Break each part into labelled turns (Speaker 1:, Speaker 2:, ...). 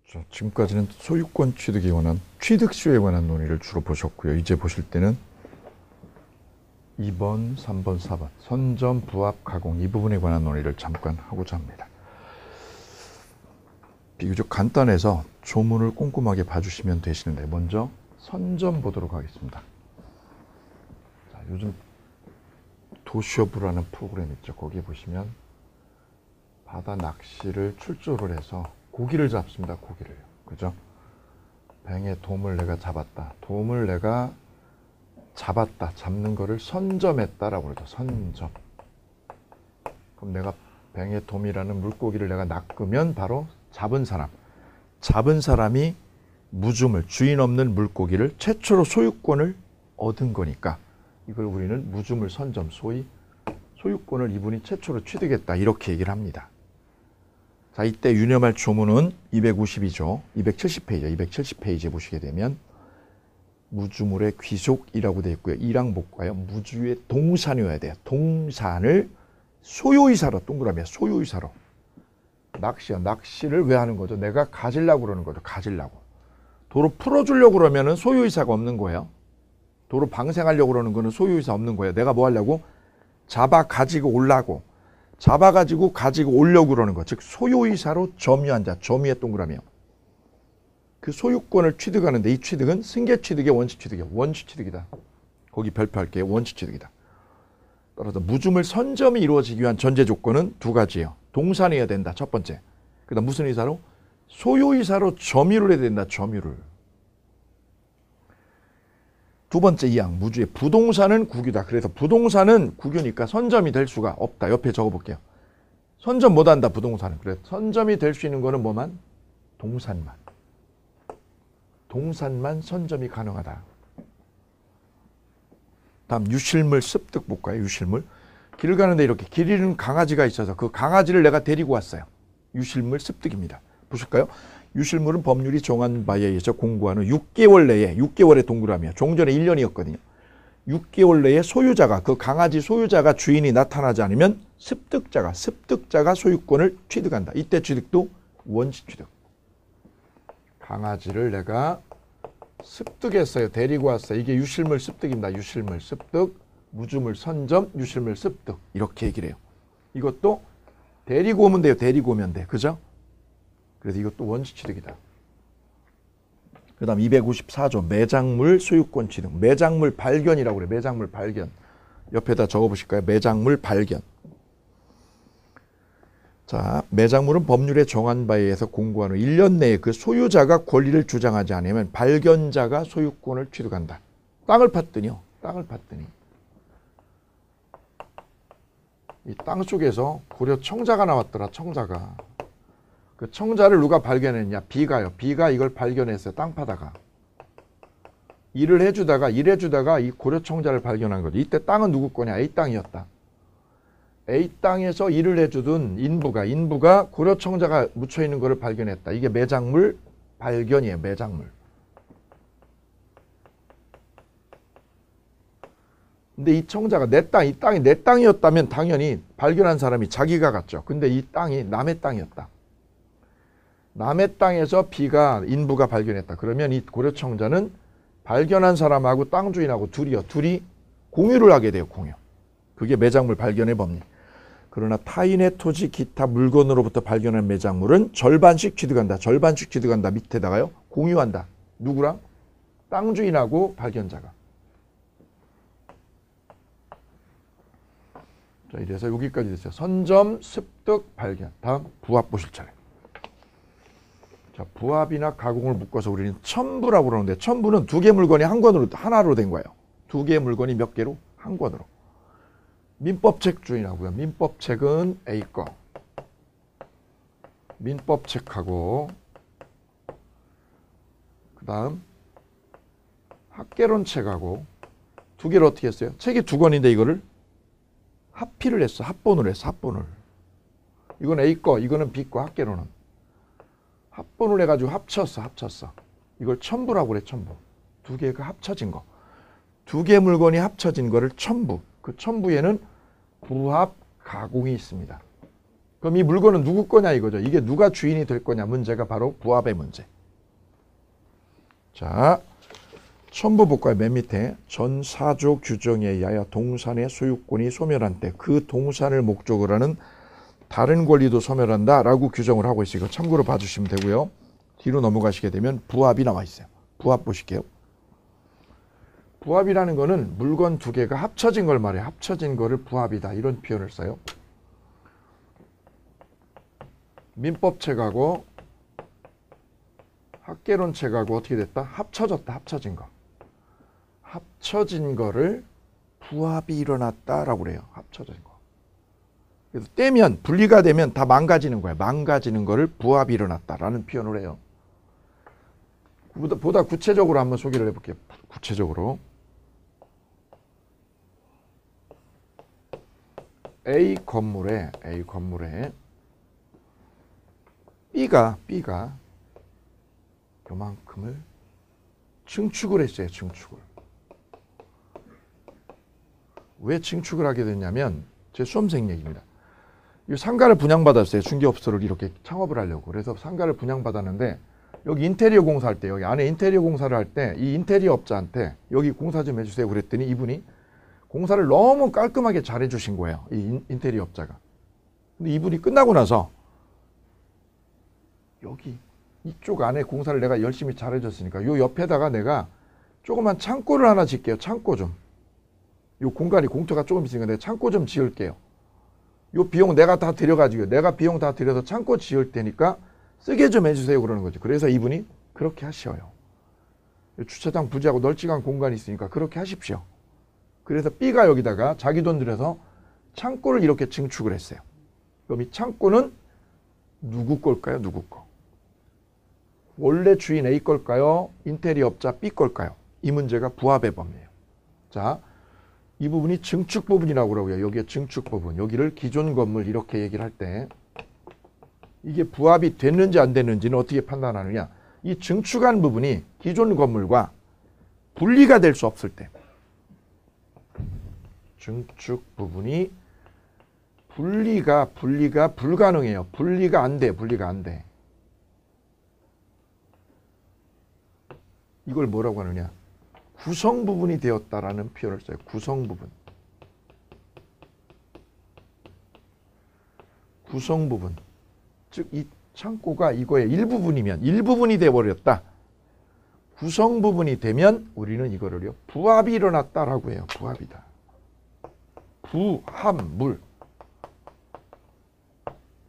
Speaker 1: 자, 지금까지는 소유권 취득에 관한 취득수에 관한 논의를 주로 보셨고요. 이제 보실 때는 2번, 3번, 4번 선점, 부합, 가공 이 부분에 관한 논의를 잠깐 하고자 합니다. 비교적 간단해서 조문을 꼼꼼하게 봐주시면 되시는데 먼저 선점 보도록 하겠습니다. 자, 요즘 도시어부라는 프로그램 있죠. 거기에 보시면 바다 낚시를 출조를 해서 고기를 잡습니다. 고기를. 그죠? 뱅에 돔을 내가 잡았다. 돔을 내가 잡았다. 잡는 거를 선점했다라고 그러죠. 선점. 그럼 내가 뱅에 돔이라는 물고기를 내가 낚으면 바로 잡은 사람. 잡은 사람이 무주물, 주인 없는 물고기를 최초로 소유권을 얻은 거니까 이걸 우리는 무주물 선점, 소위 소유권을 이분이 최초로 취득했다. 이렇게 얘기를 합니다. 자, 이때 유념할 조문은 250이죠. 270페이지, 270페이지에 보시게 되면 무주물의 귀속이라고 되어 있고요. 이랑 복과요. 무주의 동산이어야 돼요. 동산을 소유의사로, 동그라미에 소유의사로. 낚시야. 낚시를 왜 하는 거죠? 내가 가지려고 그러는 거죠. 가지려고. 도로 풀어주려고 그러면은 소유의사가 없는 거예요. 도로 방생하려고 그러는 거는 소유의사 없는 거예요. 내가 뭐 하려고? 잡아 가지고 오려고. 잡아가지고 가지고 오려고 그러는 거. 즉 소유의사로 점유한 자. 점유의 동그라미요. 그 소유권을 취득하는데 이 취득은 승계 취득의 원칙 취득이에요. 원칙 취득이다. 거기 별표할게요. 원칙 취득이다. 따라서 무주물 선점이 이루어지기 위한 전제 조건은 두 가지예요. 동산이어야 된다. 첫 번째. 그 다음 무슨 의사로? 소유의사로 점유를 해야 된다. 점유를. 두 번째 이항. 무주의 부동산은 국유다. 그래서 부동산은 국유니까 선점이 될 수가 없다. 옆에 적어볼게요. 선점 못한다. 부동산은. 그래서 선점이 될 수 있는 거는 뭐만? 동산만. 동산만 선점이 가능하다. 다음 유실물 습득 볼까요? 유실물. 길 가는데 이렇게 길 잃은 강아지가 있어서 그 강아지를 내가 데리고 왔어요. 유실물 습득입니다. 보실까요? 유실물은 법률이 정한 바에 의해서 공고한 후 6개월 내에 6개월의 동그라미야. 종전에 1년이었거든요. 6개월 내에 소유자가 그 강아지 소유자가 주인이 나타나지 않으면 습득자가 소유권을 취득한다. 이때 취득도 원칙 취득. 강아지를 내가 습득했어요. 데리고 왔어요. 이게 유실물 습득입니다. 유실물 습득, 무주물 선점, 유실물 습득. 이렇게 얘기를 해요. 이것도 데리고 오면 돼요. 데리고 오면 돼. 그죠? 그래서 이것도 원칙 취득이다. 그 다음 254조 매장물 소유권 취득. 매장물 발견이라고 그래요. 매장물 발견. 옆에다 적어보실까요? 매장물 발견. 자, 매장물은 법률에 정한 바에 의해서 공고한 후 1년 내에 그 소유자가 권리를 주장하지 않으면 발견자가 소유권을 취득한다. 땅을 팠더니요. 땅을 팠더니 이 땅 속에서 고려 청자가 나왔더라. 청자가. 그 청자를 누가 발견했냐? 비가요. 비가 이걸 발견했어요. 땅 파다가. 일해주다가 이 고려 청자를 발견한 거죠. 이때 땅은 누구 거냐? A 땅이었다. A 땅에서 일을 해주던 인부가 고려 청자가 묻혀있는 것을 발견했다. 이게 매장물 발견이에요. 매장물. 근데 이 청자가 이 땅이 내 땅이었다면 당연히 발견한 사람이 자기가 갔죠. 근데 이 땅이 남의 땅이었다. 남의 땅에서 인부가 발견했다. 그러면 이 고려 청자는 발견한 사람하고 땅 주인하고 둘이 공유를 하게 돼요. 공유. 그게 매장물 발견의 법리. 그러나 타인의 토지 기타 물건으로부터 발견한 매장물은 절반씩 취득한다. 절반씩 취득한다. 밑에다가요. 공유한다. 누구랑? 땅 주인하고 발견자가. 자, 이래서 여기까지 됐어요. 선점, 습득, 발견. 다음 부합 보실 차례. 자, 부합이나 가공을 묶어서 우리는 첨부라고 그러는데 첨부는 두 개 물건이 하나로 된 거예요. 두 개 물건이 몇 개로? 한 권으로. 민법책 주인하고요. 민법책은 A 거. 민법책하고 그 다음 학개론책하고 두 개를 어떻게 했어요? 책이 두 권인데 이거를 합필을 했어. 합본을 했어. 합본을. 이건 A 거, 이거는 B 거, 학개론은. 합본을 해가지고 합쳤어. 이걸 첨부라고 그래. 첨부. 두 개가 합쳐진 거. 두 개 물건이 합쳐진 거를 첨부. 그 첨부에는 부합, 가공이 있습니다. 그럼 이 물건은 누구 거냐 이거죠. 이게 누가 주인이 될 거냐 문제가 바로 부합의 문제. 자, 첨부 볼까요? 맨 밑에 전 4조 규정에 의하여 동산의 소유권이 소멸한 때 그 동산을 목적으로 하는 다른 권리도 소멸한다 라고 규정을 하고 있어요. 이거 참고로 봐주시면 되고요. 뒤로 넘어가시게 되면 부합이 나와 있어요. 부합 보실게요. 부합이라는 거는 물건 두 개가 합쳐진 걸 말해요. 합쳐진 거를 부합이다 이런 표현을 써요. 민법책하고 학개론책하고 어떻게 됐다? 합쳐졌다. 합쳐진 거. 합쳐진 거를 부합이 일어났다라고 그래요. 합쳐진 거. 그래서 떼면 분리가 되면 다 망가지는 거예요. 망가지는 거를 부합이 일어났다라는 표현을 해요. 보다 구체적으로 한번 소개를 해볼게요. 구체적으로 A 건물에 B가 요만큼을 증축을 했어요. 증축을. 왜 증축을 하게 됐냐면 제 수험생 얘기입니다. 이 상가를 분양받았어요. 중개업소를 이렇게 창업을 하려고. 그래서 상가를 분양받았는데 여기 인테리어 공사할 때 여기 안에 인테리어 공사를 할 때 이 인테리어 업자한테 여기 공사 좀 해주세요. 그랬더니 이분이 공사를 너무 깔끔하게 잘해 주신 거예요. 이 인테리어 업자가. 근데 이분이 끝나고 나서 여기 이쪽 안에 공사를 내가 열심히 잘해줬으니까 요 옆에다가 내가 조그만 창고를 하나 짓게요. 창고 좀. 요 공간이 공터가 조금 있으니까 내가 창고 좀 지을게요. 요 비용 내가 다 들여가지고 내가 비용 다 들여서 창고 지을 테니까 쓰게 좀 해주세요. 그러는 거죠. 그래서 이분이 그렇게 하셔요. 주차장 부지하고 널찍한 공간이 있으니까 그렇게 하십시오. 그래서 B가 여기다가 자기 돈 들여서 창고를 이렇게 증축을 했어요. 그럼 이 창고는 누구 걸까요? 누구 거? 원래 주인 A 걸까요? 인테리어 업자 B 걸까요? 이 문제가 부합의 법이에요. 자, 이 부분이 증축 부분이라고 그러고요. 여기에 증축 부분, 여기를 기존 건물 이렇게 얘기를 할 때 이게 부합이 됐는지 안 됐는지는 어떻게 판단하느냐? 이 증축한 부분이 기존 건물과 분리가 될 수 없을 때 증축 부분이 분리가 불가능해요. 분리가 안 돼. 이걸 뭐라고 하느냐? 구성 부분이 되었다라는 표현을 써요. 구성 부분. 구성 부분. 즉 이 창고가 이거의 일부분이 되어버렸다. 구성 부분이 되면 우리는 이거를요. 부합이 일어났다라고 해요. 부합이다. 부합물.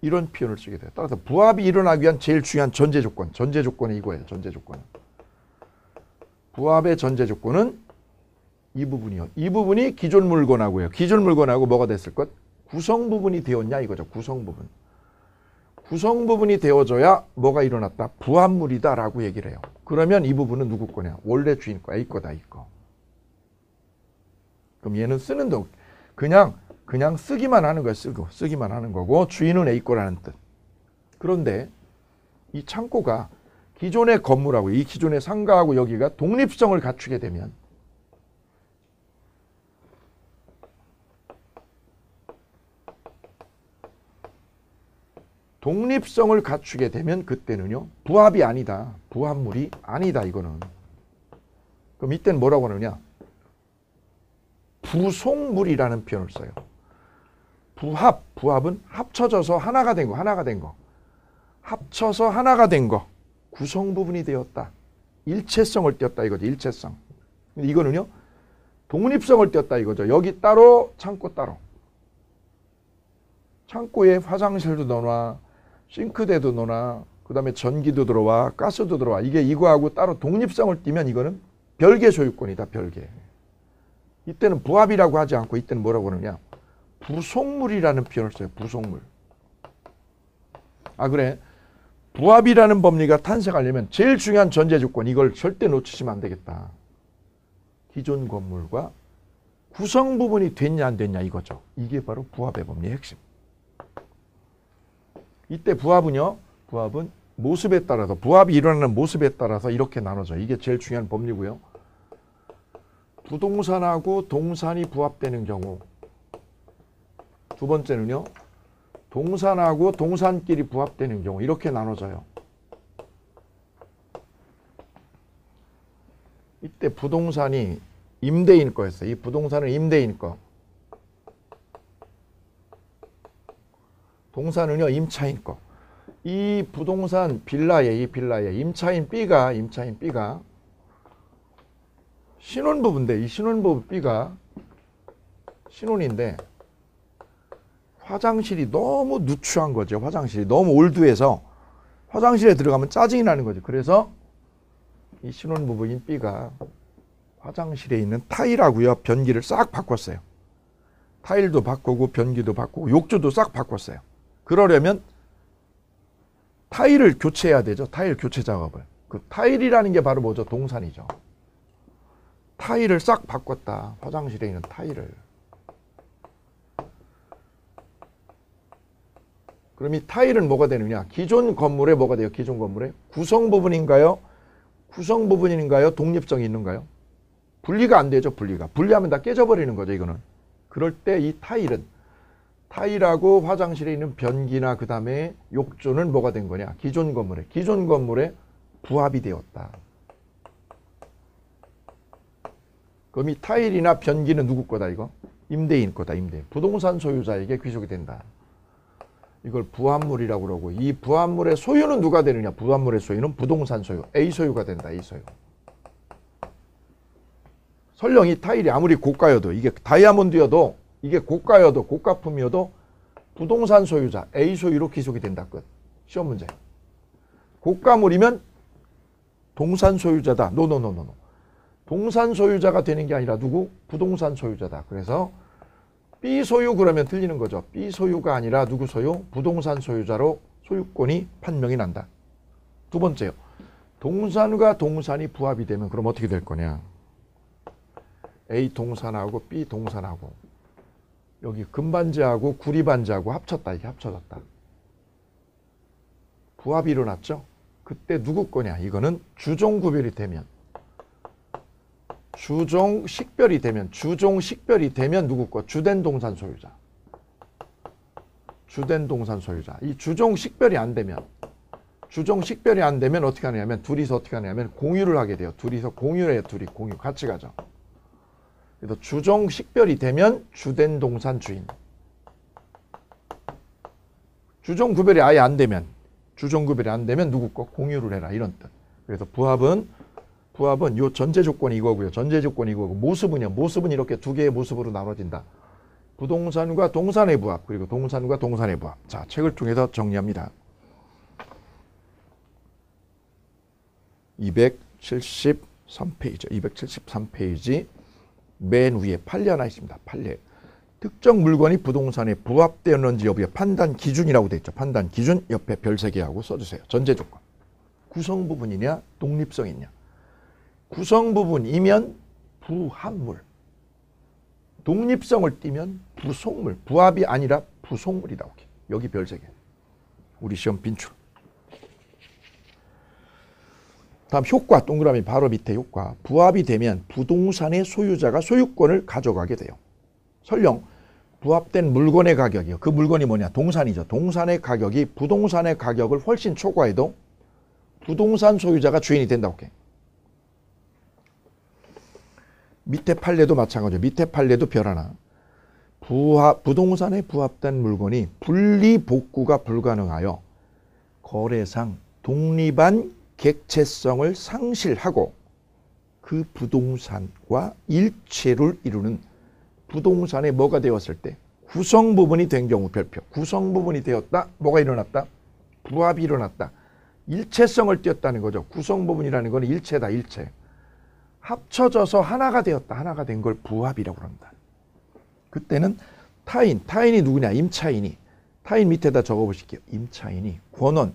Speaker 1: 이런 표현을 쓰게 돼요. 따라서 부합이 일어나기 위한 제일 중요한 전제 조건이 이거예요. 전제 조건은. 부합의 전제 조건은 이 부분이요. 이 부분이 기존 물건하고요. 기존 물건하고 뭐가 됐을 것? 구성 부분이 되었냐 이거죠. 구성 부분. 구성 부분이 되어져야 뭐가 일어났다? 부합물이다라고 얘기를 해요. 그러면 이 부분은 누구 거냐? 원래 주인 거, A 거다, 이 거. 그럼 얘는 쓰는 동 그냥 쓰기만 하는 거예요. 쓰기만 하는 거고 주인은 A 거라는 뜻. 그런데 이 창고가 기존의 건물하고 이 기존의 상가하고 여기가 독립성을 갖추게 되면 그때는요. 부합이 아니다. 부합물이 아니다. 이거는. 그럼 이때는 뭐라고 하느냐? 부속물이라는 표현을 써요. 부합은 합쳐져서 하나가 된 거. 합쳐서 하나가 된 거. 구성 부분이 되었다. 일체성을 띄었다 이거죠. 일체성. 근데 이거는요. 독립성을 띄었다 이거죠. 여기 따로, 창고 따로. 창고에 화장실도 넣어놔, 싱크대도 넣어놔, 그 다음에 전기도 들어와, 가스도 들어와. 이게 이거하고 따로 독립성을 띄면 이거는 별개 소유권이다. 별개. 이때는 부합이라고 하지 않고 이때는 뭐라고 하느냐. 부속물이라는 표현을 써요. 부속물. 아 그래. 부합이라는 법리가 탄생하려면 제일 중요한 전제 조건 이걸 절대 놓치시면 안 되겠다. 기존 건물과 구성 부분이 됐냐 안 됐냐 이거죠. 이게 바로 부합의 법리의 핵심. 이때 부합은 모습에 따라서 부합이 일어나는 모습에 따라서 이렇게 나눠져. 이게 제일 중요한 법리고요. 부동산하고 동산이 부합되는 경우. 두 번째는요. 동산하고 동산끼리 부합되는 경우 이렇게 나눠져요. 이때 부동산이 임대인 거였어요. 이 부동산은 임대인 거. 동산은요 임차인 거. 이 부동산 빌라에 임차인 B가 신혼부부인데 이 신혼부부 B가 신혼인데 화장실이 너무 누추한 거죠. 화장실이 너무 올드해서 화장실에 들어가면 짜증이 나는 거죠. 그래서 이 신혼부부인 B가 화장실에 있는 타일하고요 변기를 싹 바꿨어요. 타일도 바꾸고 변기도 바꾸고 욕조도 싹 바꿨어요. 그러려면 타일을 교체해야 되죠. 타일 교체 작업을. 그 타일이라는 게 바로 뭐죠? 동산이죠. 타일을 싹 바꿨다. 화장실에 있는 타일을. 그럼 이 타일은 뭐가 되느냐? 기존 건물에 뭐가 돼요? 기존 건물에 구성 부분인가요? 구성 부분인가요? 독립성이 있는가요? 분리가 안 되죠. 분리하면 다 깨져버리는 거죠. 이거는. 그럴 때 이 타일하고 화장실에 있는 변기나 그 다음에 욕조는 뭐가 된 거냐? 기존 건물에 부합이 되었다. 그럼 이 타일이나 변기는 누구 거다 이거? 임대인 거다. 임대인. 부동산 소유자에게 귀속이 된다. 이걸 부합물이라고 그러고 이 부합물의 소유는 누가 되느냐? 부합물의 소유는 부동산 소유. A 소유가 된다. A 소유. 설령 이 타일이 아무리 고가여도 이게 다이아몬드여도 이게 고가여도 고가품이어도 부동산 소유자 A 소유로 귀속이 된다. 끝. 시험 문제. 고가물이면 동산 소유자다. 노. 동산 소유자가 되는 게 아니라 누구? 부동산 소유자다. 그래서 B 소유 그러면 틀리는 거죠. B 소유가 아니라 누구 소유? 부동산 소유자로 소유권이 판명이 난다. 두 번째요. 동산과 동산이 부합이 되면 그럼 어떻게 될 거냐? A 동산하고 B 동산하고 여기 금반지하고 구리반지하고 합쳤다. 이게 합쳐졌다. 부합이 일어났죠? 그때 누구 거냐? 이거는 주종구별이 되면 주종식별이 되면 누구 거? 주된 동산 소유자. 주된 동산 소유자. 이 주종식별이 안 되면 어떻게 하냐면 둘이서 어떻게 하냐면 공유를 하게 돼요. 둘이서 공유를 해요. 공유. 같이 가죠. 그래서 주종식별이 되면 주된 동산 주인. 주종구별이 아예 안 되면 누구 거? 공유를 해라. 이런 뜻. 그래서 부합은 요 전제 조건이 이거고요. 전제 조건이 이거고 모습은 이렇게 두 개의 모습으로 나눠진다. 부동산과 동산의 부합 그리고 동산과 동산의 부합. 자, 책을 통해서 정리합니다. 273페이지. 273페이지 맨 위에 판례 하나 있습니다. 판례. 특정 물건이 부동산에 부합되었는지 여부의 판단 기준이라고 되어 있죠. 판단 기준 옆에 별 3개하고 써주세요. 전제 조건. 구성 부분이냐 독립성 있냐. 구성 부분이면 부합물. 독립성을 띠면 부속물. 부합이 아니라 부속물이다. 여기 별 3개. 우리 시험 빈출. 다음 효과. 동그라미 바로 밑에 효과. 부합이 되면 부동산의 소유자가 소유권을 가져가게 돼요. 설령 부합된 물건의 가격이요. 그 물건이 뭐냐? 동산이죠. 동산의 가격이 부동산의 가격을 훨씬 초과해도 부동산 소유자가 주인이 된다고 해. 밑에 판례도 마찬가지죠. 밑에 판례도 별 하나. 부동산에 부합된 물건이 분리복구가 불가능하여 거래상 독립한 객체성을 상실하고 그 부동산과 일체를 이루는 부동산에 뭐가 되었을 때 구성 부분이 된 경우 별표. 구성 부분이 되었다. 뭐가 일어났다? 부합이 일어났다. 일체성을 띄었다는 거죠. 구성 부분이라는 건 일체다. 일체. 합쳐져서 하나가 되었다. 하나가 된 걸 부합이라고 합니다. 그때는 타인이 누구냐? 임차인이. 타인 밑에다 적어보실게요. 임차인이 권원,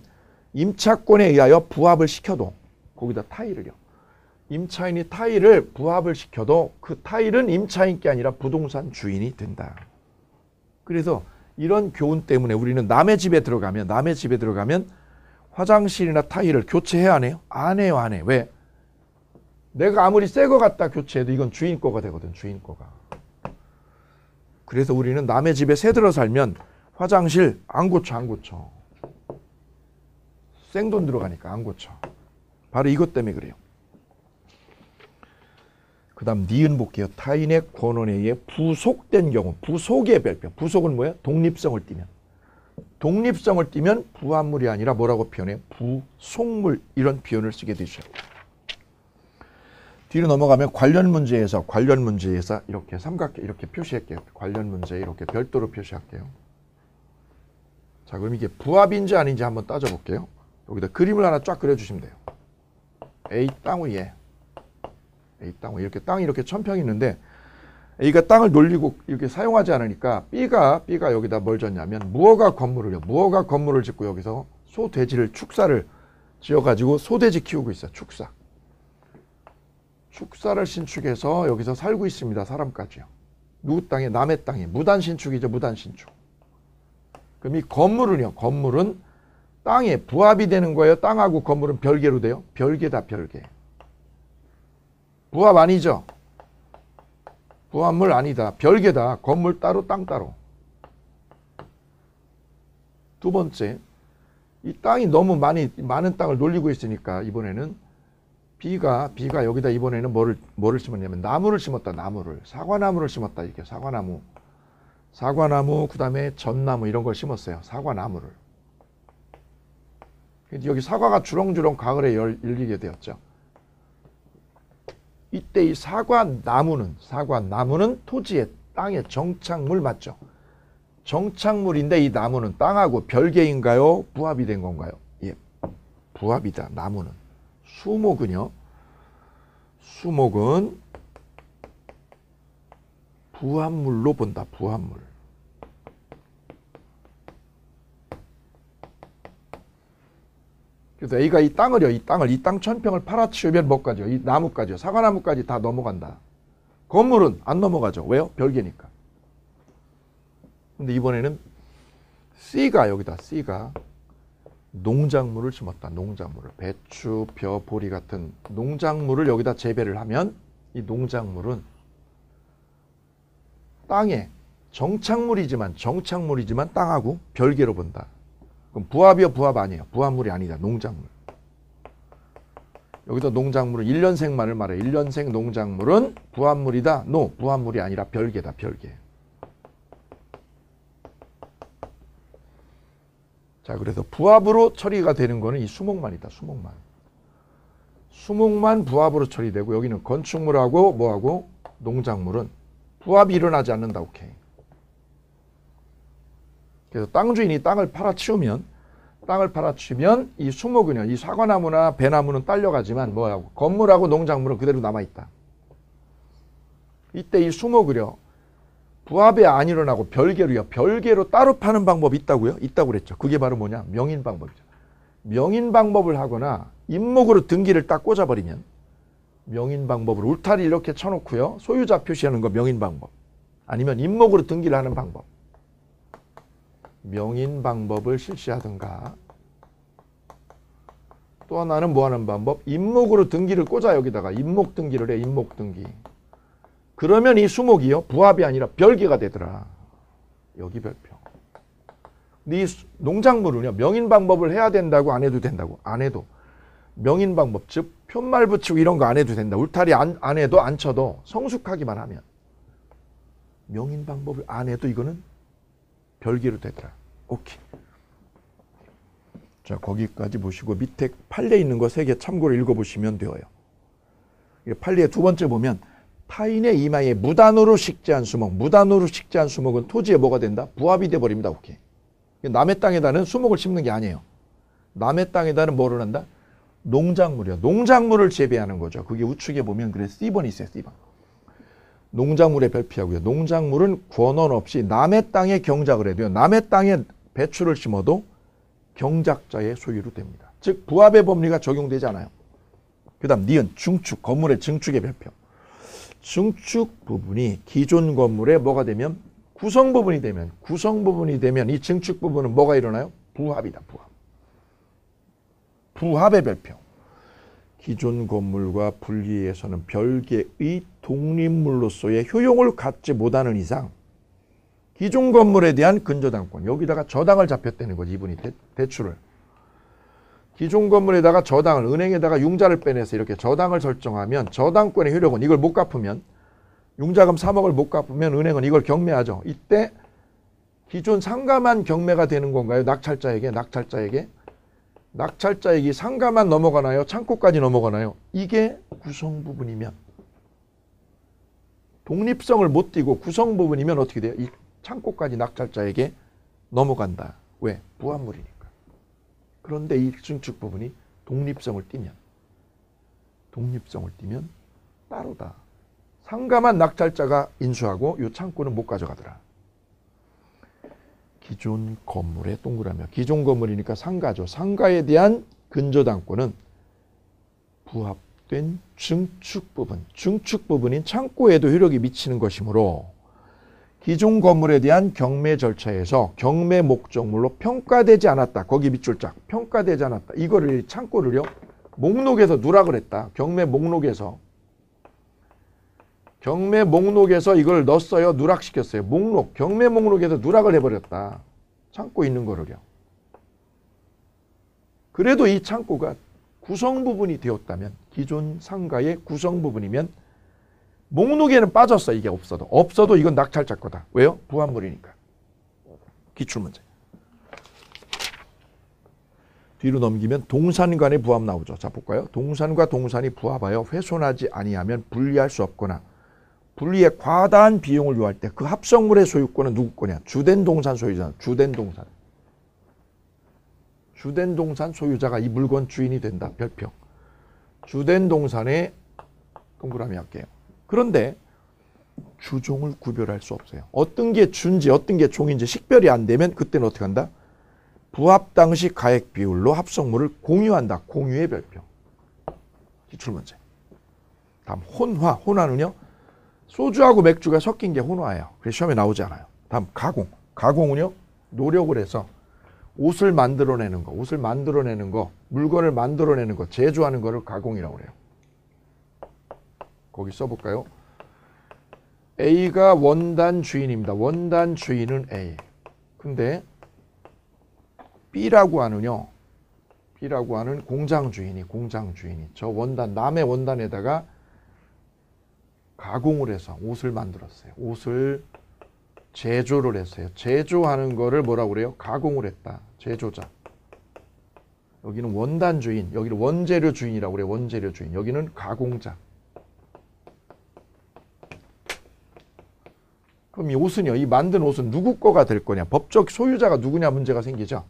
Speaker 1: 임차권에 의하여 부합을 시켜도 거기다 타일을요. 임차인이 타일을 부합을 시켜도 그 타일은 임차인께 아니라 부동산 주인이 된다. 그래서 이런 교훈 때문에 우리는 남의 집에 들어가면 화장실이나 타일을 교체해야 안 해요? 안 해요. 안 해. 왜? 내가 아무리 새 거 갖다 교체해도 이건 주인 거가 되거든. 주인 거가. 그래서 우리는 남의 집에 새 들어 살면 화장실 안 고쳐, 안 고쳐. 생돈 들어가니까 안 고쳐. 바로 이것 때문에 그래요. 그 다음 니은 볼게요. 타인의 권한에 의해 부속된 경우. 부속의 별표. 부속은 뭐야? 독립성을 띠면. 독립성을 띠면 부합물이 아니라 뭐라고 표현해요? 부속물. 이런 표현을 쓰게 되죠. 뒤로 넘어가면 관련 문제에서 이렇게 삼각형 이렇게 표시할게요. 관련 문제 이렇게 별도로 표시할게요. 자, 그럼 이게 부합인지 아닌지 한번 따져볼게요. 여기다 그림을 하나 쫙 그려주시면 돼요. A 땅 위에 이렇게 땅이 이렇게 천평이 있는데 A가 땅을 놀리고 이렇게 사용하지 않으니까 B가 여기다 뭘 졌냐면 무허가 건물을 짓고 여기서 소돼지를 축사를 지어가지고 소돼지 키우고 있어요. 축사를 신축해서 여기서 살고 있습니다. 사람까지요. 누구 땅에? 남의 땅에. 무단신축이죠. 무단신축. 그럼 이 건물은 땅에 부합이 되는 거예요. 땅하고 건물은 별개로 돼요. 별개다, 별개. 부합 아니죠. 부합물 아니다. 별개다. 건물 따로, 땅 따로. 두 번째, 이 땅이 너무 많은 땅을 놀리고 있으니까 이번에는 B가 여기다 이번에는 뭐를 심었냐면 나무를 심었다. 사과나무를 심었다. 이렇게 사과나무 그다음에 전나무 이런 걸 심었어요. 사과나무를. 여기 사과가 주렁주렁 가을에 열리게 되었죠. 이때 이 사과나무는 토지의 땅의 정착물 맞죠? 정착물인데 이 나무는 땅하고 별개인가요? 부합이 된 건가요? 예, 부합이다. 나무는. 수목은 부합물로 본다. 부합물. 그래서 A가 이 땅 천평을 팔아치우면 뭐까지요? 이 나무까지요. 사과나무까지 다 넘어간다. 건물은 안 넘어가죠. 왜요? 별개니까. 근데 이번에는 C가 농작물을 심었다. 농작물을. 배추, 벼, 보리 같은 농작물을 여기다 재배를 하면 이 농작물은 땅에 정착물이지만 땅하고 별개로 본다. 그럼 부합이요? 부합 아니에요. 부합물이 아니다. 농작물. 여기서 농작물은 1년생만을 말해요. 1년생 농작물은 부합물이다. 부합물이 아니라 별개다. 별개. 자, 그래서 부합으로 처리가 되는 거는 이 수목만이다. 수목만 부합으로 처리되고 여기는 건축물하고 뭐하고 농작물은 부합이 일어나지 않는다. 오케이. 그래서 땅 주인이 땅을 팔아치우면 이 수목은요, 이 사과나무나 배나무는 딸려가지만 뭐하고 건물하고 농작물은 그대로 남아있다. 이때 이 수목을요, 부합이 안 일어나고 별개로 따로 파는 방법이 있다고요? 있다고 그랬죠. 그게 바로 뭐냐? 명인 방법이죠. 명인 방법을 하거나 임목으로 등기를 딱 꽂아버리면 명인 방법으로 울타리 이렇게 쳐놓고요. 소유자 표시하는 거 명인 방법. 아니면 임목으로 등기를 하는 방법. 명인 방법을 실시하든가 또 하나는 뭐 하는 방법? 임목으로 등기를 꽂아 여기다가 임목 등기를 해. 임목 등기. 그러면 이 수목이요. 부합이 아니라 별개가 되더라. 여기 별표. 근데 이 농작물은요. 명인 방법을 해야 된다고 안 해도 된다고? 안 해도. 명인 방법 즉 편말 붙이고 이런 거 안 해도 된다. 울타리 안 해도 안 쳐도 성숙하기만 하면 명인 방법을 안 해도 이거는 별개로 되더라. 오케이. 자, 거기까지 보시고 밑에 판례 있는 거 3개 참고로 읽어보시면 되어요. 판례의 두 번째 보면 타인의 이마에 무단으로 식재한 수목. 무단으로 식재한 수목은 토지에 뭐가 된다? 부합이 돼버립니다. 오케이. 남의 땅에다는 수목을 심는 게 아니에요. 남의 땅에다는 뭐를 한다? 농작물이요. 농작물을 재배하는 거죠. 그게 우측에 보면 그래 C번이 있어요. C번. 농작물에 별표하고요. 농작물은 권한 없이 남의 땅에 경작을 해도요. 남의 땅에 배추를 심어도 경작자의 소유로 됩니다. 즉 부합의 법리가 적용되지 않아요. 그 다음 니은 중축. 건물의 증축의 별표. 증축 부분이 기존 건물에 뭐가 되면 구성 부분이 되면 이 증축 부분은 뭐가 일어나요? 부합이다. 부합의 별표. 기존 건물과 분리해서는 별개의 독립물로서의 효용을 갖지 못하는 이상 기존 건물에 대한 근저당권. 여기다가 저당을 잡혔다는 거지, 이분이 대출을. 기존 건물에다가 저당을, 은행에다가 융자를 빼내서 이렇게 저당을 설정하면 저당권의 효력은 이걸 못 갚으면, 융자금 3억을 못 갚으면 은행은 이걸 경매하죠. 이때 기존 상가만 경매가 되는 건가요? 낙찰자에게? 낙찰자에게 상가만 넘어가나요? 창고까지 넘어가나요? 이게 구성 부분이면, 독립성을 못 띠고 구성 부분이면 어떻게 돼요? 이 창고까지 낙찰자에게 넘어간다. 왜? 부합물이니까. 그런데 이 증축 부분이 독립성을 띠면 따로다. 상가만 낙찰자가 인수하고 이 창고는 못 가져가더라. 기존 건물에 동그라미. 기존 건물이니까 상가죠. 상가에 대한 근저당권은 부합된 증축 부분. 증축 부분인 창고에도 효력이 미치는 것이므로 기존 건물에 대한 경매 절차에서 경매 목적물로 평가되지 않았다. 거기 밑줄짝. 평가되지 않았다. 이거를 창고를요. 목록에서 누락을 했다. 경매 목록에서 이걸 넣었어요. 누락시켰어요. 경매 목록에서 누락을 해버렸다. 창고 있는 거를요. 그래도 이 창고가 구성 부분이 되었다면, 기존 상가의 구성 부분이면 목록에는 빠졌어. 이게 없어도 이건 낙찰자 거다. 왜요? 부합물이니까. 기출문제. 뒤로 넘기면 동산 간의 부합 나오죠. 자, 볼까요? 동산과 동산이 부합하여 훼손하지 아니하면 분리할 수 없거나 분리에 과다한 비용을 요할 때 그 합성물의 소유권은 누구 거냐? 주된 동산 소유자는 주된 동산 소유자가 이 물건 주인이 된다. 별표. 주된 동산에 동그라미 할게요. 그런데 주종을 구별할 수 없어요. 어떤 게 주인지 어떤 게 종인지 식별이 안 되면 그때는 어떻게 한다? 부합 당시 가액 비율로 합성물을 공유한다. 공유의 별표. 기출문제. 다음 혼화는요. 소주하고 맥주가 섞인 게 혼화예요. 그래서 시험에 나오지 않아요. 다음 가공은요. 노력을 해서 옷을 만들어내는 거, 물건을 만들어내는 거, 제조하는 거를 가공이라고 그래요. 거기 써볼까요? A가 원단 주인입니다. 원단 주인은 A. 근데 B라고 하는 공장 주인이 저 원단, 남의 원단에다가 가공을 해서 옷을 만들었어요. 옷을 제조를 했어요. 제조하는 거를 뭐라고 그래요? 가공을 했다. 제조자. 여기는 원단 주인, 여기는 원재료 주인이라고 그래요. 원재료 주인. 여기는 가공자. 그럼 이 옷은요, 이 만든 옷은 누구 거가 될 거냐? 법적 소유자가 누구냐 문제가 생기죠.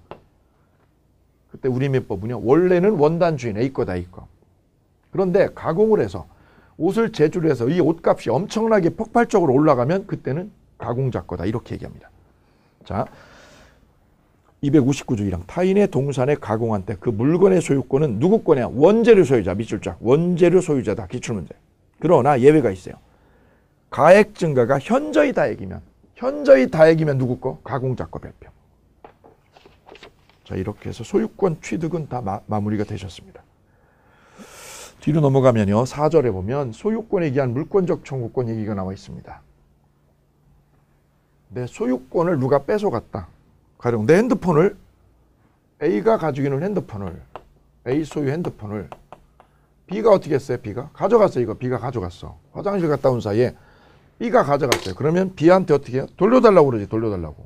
Speaker 1: 그때 우리민법은요, 원래는 원단 주인 A 거다, A 거. 그런데 가공을 해서 옷을 제조를 해서 이 옷값이 엄청나게 폭발적으로 올라가면 그때는 가공자 거다. 이렇게 얘기합니다. 자, 259조 1항. 타인의 동산에 가공한 때 그 물건의 소유권은 누구 거냐? 원재료 소유자. 밑줄짝. 원재료 소유자다. 기출문제. 그러나 예외가 있어요. 가액 증가가 현저히 다액이면 누구 거? 가공자 거 별표. 자, 이렇게 해서 소유권 취득은 다 마무리가 되셨습니다. 뒤로 넘어가면요. 4절에 보면 소유권에 기한 물권적 청구권 얘기가 나와 있습니다. 내 소유권을 누가 뺏어갔다. 가령 내 핸드폰을, A가 가지고 있는 핸드폰을, A 소유 핸드폰을 B가 어떻게 했어요? B가 가져갔어요. 이거 B가 가져갔어. 화장실 갔다 온 사이에 B가 가져갔어요. 그러면 B한테 어떻게 해요? 돌려달라고 그러지. 돌려달라고.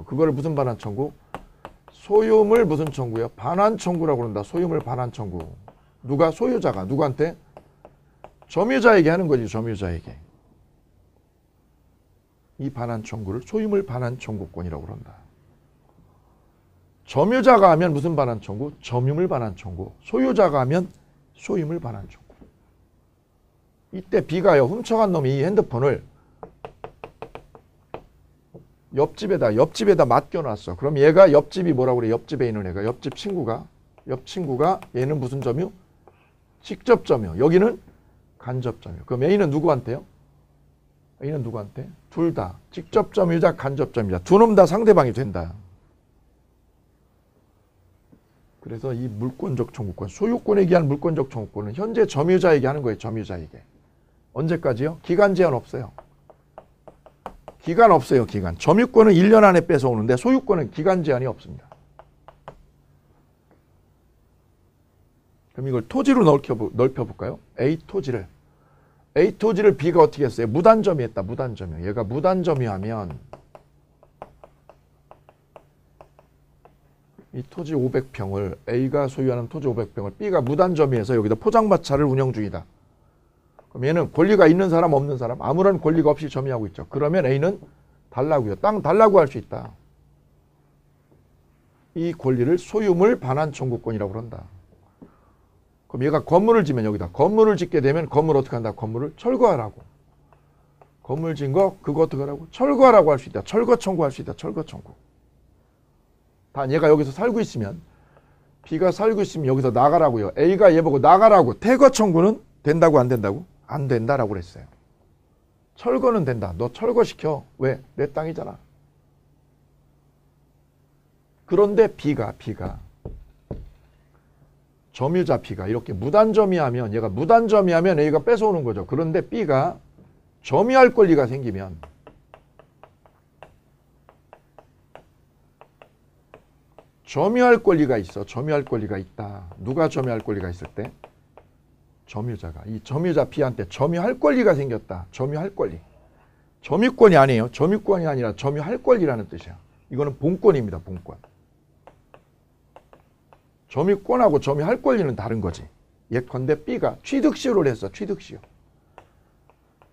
Speaker 1: 그거를 무슨 반환 청구? 소유물 무슨 청구요? 반환 청구라고 그런다. 소유물 반환 청구. 누가? 소유자가. 누구한테? 점유자에게 하는 거지. 점유자에게. 이 반환 청구를 소유물 반환 청구권이라고 그런다. 점유자가 하면 무슨 반환 청구? 점유물 반환 청구. 소유자가 하면 소유물 반환 청구. 이때 B가요, 훔쳐간 놈이 이 핸드폰을 옆집에다 맡겨놨어. 그럼 얘가 옆집이 뭐라고 그래? 옆집에 있는 애가, 옆집 친구가 얘는 무슨 점유? 직접 점유. 여기는 간접 점유. 그럼 A는 누구한테요? A는 누구한테? 둘 다. 직접 점유자, 간접 점유자. 두 놈 다 상대방이 된다. 그래서 이 물권적 청구권, 소유권에 기한 물권적 청구권은 현재 점유자에게 하는 거예요. 점유자에게. 언제까지요? 기간 제한 없어요. 기간 없어요. 기간. 점유권은 1년 안에 뺏어오는데 소유권은 기간 제한이 없습니다. 그럼 이걸 토지로 넓혀볼까요? A 토지를 B가 어떻게 했어요? 무단점유했다. 무단점유. 얘가 무단점유하면 이 토지 500평을 A가 소유하는 토지 500평을 B가 무단점유해서 여기다 포장마차를 운영 중이다. 그럼 얘는 권리가 있는 사람 없는 사람 아무런 권리가 없이 점유하고 있죠. 그러면 A는 달라고요. 땅 달라고 할 수 있다. 이 권리를 소유물 반환 청구권이라고 그런다. 그럼 얘가 건물을 지면 여기다 건물을 짓게 되면 건물 어떻게 한다? 건물을 철거하라고. 건물 짓는 거 그거 어떻게 하라고? 철거하라고 할 수 있다. 철거 청구할 수 있다. 철거 청구. 단 얘가 여기서 살고 있으면 B가 살고 있으면 여기서 나가라고요. A가 얘 보고 나가라고. 퇴거 청구는 된다고 안 된다고? 안 된다라고 그랬어요. 철거는 된다. 너 철거시켜. 왜? 내 땅이잖아. 그런데 B가 점유자 B가 이렇게 무단점유하면 얘가 무단점유하면 A가 뺏어오는 거죠. 그런데 B가 점유할 권리가 생기면 점유할 권리가 있어. 점유할 권리가 있다. 누가 점유할 권리가 있을 때? 점유자가. 이 점유자 B한테 점유할 권리가 생겼다. 점유할 권리. 점유권이 아니에요. 점유권이 아니라 점유할 권리라는 뜻이야. 이거는 본권입니다. 본권. 점유권하고 점유할 권리는 다른 거지. 예컨대 B가 취득시효를 했어. 취득시효.